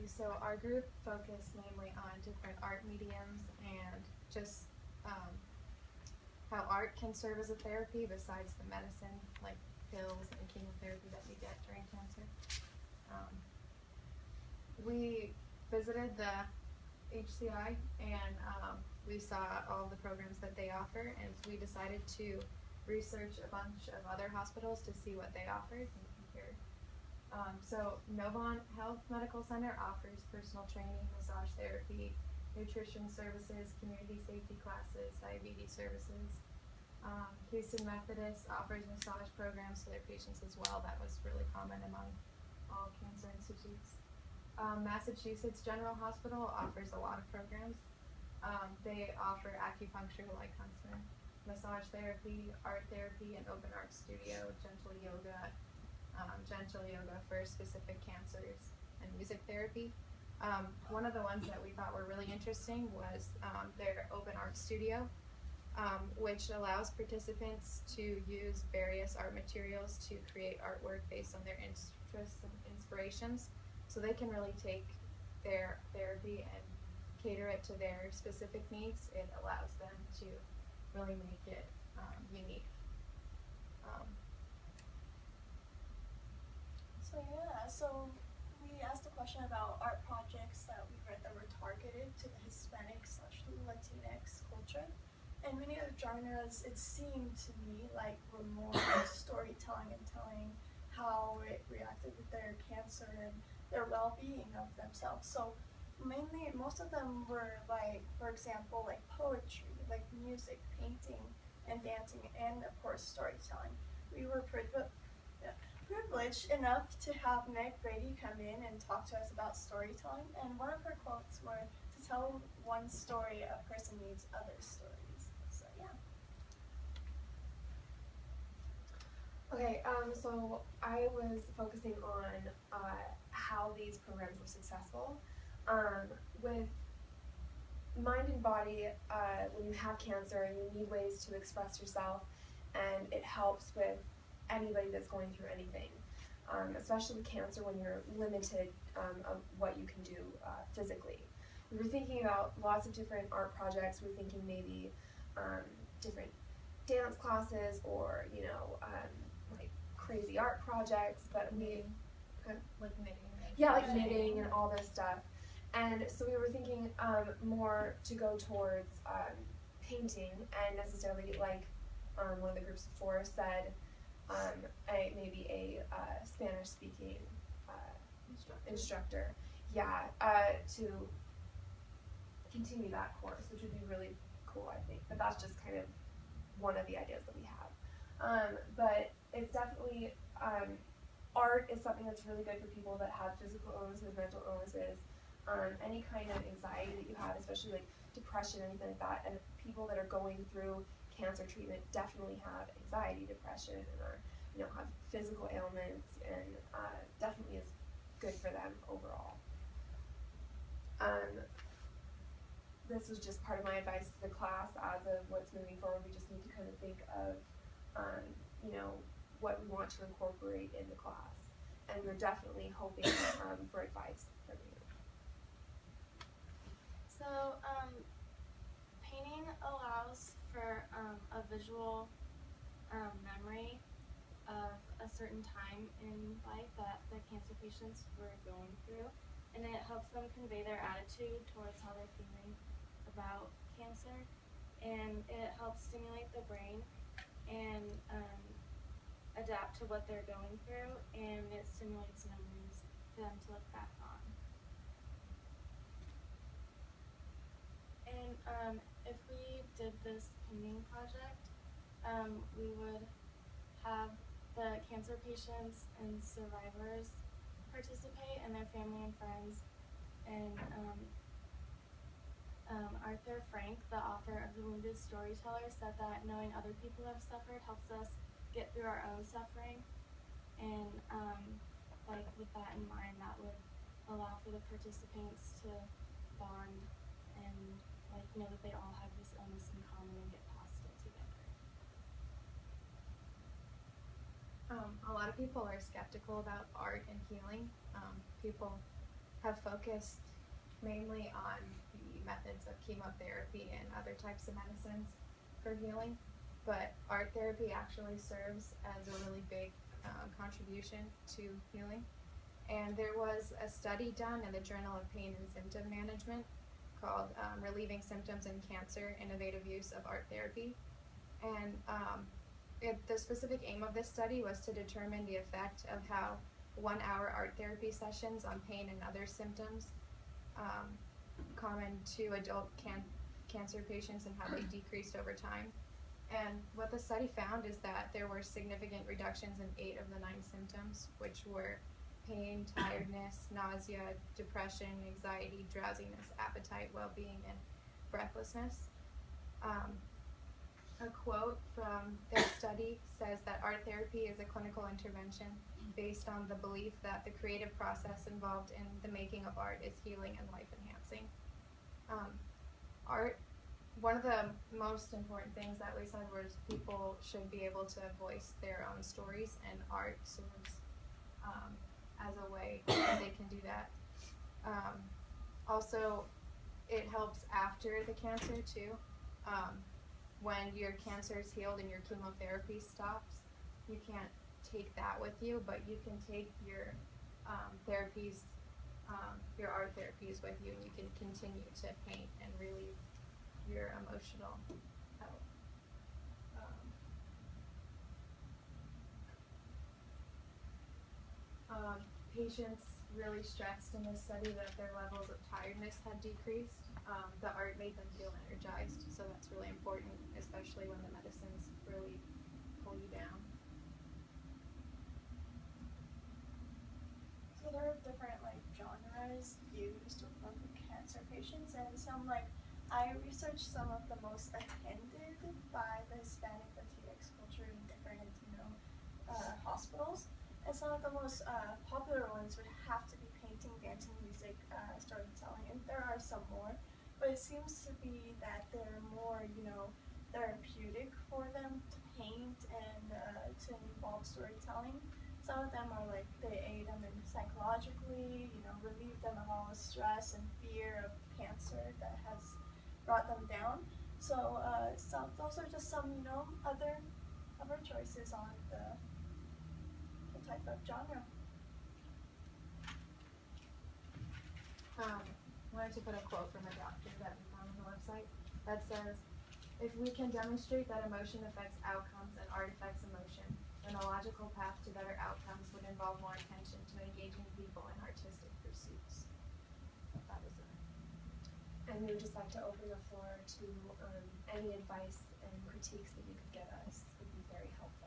So our group focused mainly on different art mediums and just how art can serve as a therapy besides the medicine, like pills and chemotherapy that we get during cancer. Um, we visited the HCI and we saw all the programs that they offer, and we decided to research a bunch of other hospitals to see what they offered and compare. So Novant Health Medical Center offers personal training, massage therapy, nutrition services, community safety classes, diabetes services. Houston Methodist offers massage programs to their patients as well. That was really common among all cancer institutes. Massachusetts General Hospital offers a lot of programs. They offer acupuncture, like Huntsman, massage therapy, art therapy, an open art studio, gentle yoga for specific cancers, and music therapy. One of the ones that we thought were really interesting was their open art studio, which allows participants to use various art materials to create artwork based on their interests and inspirations. So they can really take their therapy and cater it to their specific needs. It allows them to really make it unique. So we asked a question about art projects that we read that were targeted to the Hispanic/Latinx culture. And many of the genres, it seemed to me like were more like storytelling and telling how it reacted with their cancer and their well-being of themselves. So mainly, most of them were like, for example, like poetry, like music, painting, and dancing, and of course storytelling. We were privileged enough to have Meg Brady come in and talk to us about storytelling, and one of her quotes were, "To tell one story, a person needs other stories." So yeah. Okay, so I was focusing on how these programs were successful. With mind and body, when you have cancer, you need ways to express yourself, and it helps with anybody that's going through anything, especially with cancer when you're limited of what you can do physically. We were thinking about lots of different art projects. We were thinking maybe different dance classes or, like crazy art projects, but like knitting. Yeah, like knitting and all this stuff. And so we were thinking more to go towards painting, and necessarily like one of the groups before said, maybe a Spanish-speaking instructor, to continue that course, which would be really cool, I think. But that's just kind of one of the ideas that we have. But it's definitely, art is something that's really good for people that have physical illnesses, mental illnesses, any kind of anxiety that you have, especially like depression, anything like that. And people that are going through cancer treatment definitely have anxiety, depression, and are, have physical ailments, and definitely is good for them overall. This was just part of my advice to the class as of what's moving forward. We just need to kind of think of, what we want to incorporate in the class. And we're definitely hoping for advice from you. So, painting allows for a visual memory of a certain time in life that the cancer patients were going through, and it helps them convey their attitude towards how they're feeling about cancer, and it helps stimulate the brain and adapt to what they're going through, and it stimulates memories for them to look back on. And if we did this painting project, we would have the cancer patients and survivors participate, and their family and friends. And Arthur Frank, the author of The Wounded Storyteller, said that knowing other people have suffered helps us get through our own suffering. And with that in mind, that would allow for the participants to bond and know that they all have this illness in common and get past it together. A lot of people are skeptical about art and healing. People have focused mainly on the methods of chemotherapy and other types of medicines for healing, but art therapy actually serves as a really big contribution to healing. And there was a study done in the Journal of Pain and Symptom Management called Relieving Symptoms in Cancer, Innovative Use of Art Therapy. And the specific aim of this study was to determine the effect of how 1 hour art therapy sessions on pain and other symptoms common to adult cancer patients and how they decreased over time. And what the study found is that there were significant reductions in 8 of the 9 symptoms, which were pain, tiredness, nausea, depression, anxiety, drowsiness, appetite, well-being, and breathlessness. A quote from their study says that art therapy is a clinical intervention based on the belief that the creative process involved in the making of art is healing and life-enhancing. Art, one of the most important things that we said was people should be able to voice their own stories, and art serves as a way that they can do that. Also, it helps after the cancer too. When your cancer is healed and your chemotherapy stops, you can't take that with you, but you can take your therapies, your art therapies with you, and you can continue to paint and relieve your emotional health. Patients really stressed in this study that their levels of tiredness had decreased. The art made them feel energized, so that's really important, especially when the medicines really pull you down. So there are different genres used to work with cancer patients, and some I researched some of the most attended by the Hispanic Latinx culture in different hospitals. And some of the most popular ones would have to be painting, dancing, music, storytelling, and there are some more. But it seems to be that they're more, therapeutic for them to paint and to involve storytelling. Some of them are they aid them in psychologically, relieve them of all the stress and fear of cancer that has brought them down. So those are just some, other choices on the type of genre. Wanted to put a quote from a doctor that we found on the website that says, "If we can demonstrate that emotion affects outcomes and art affects emotion, then a logical path to better outcomes would involve more attention to engaging people in artistic pursuits." That was it. And we would just like to open the floor to any advice and critiques that you could give us would be very helpful.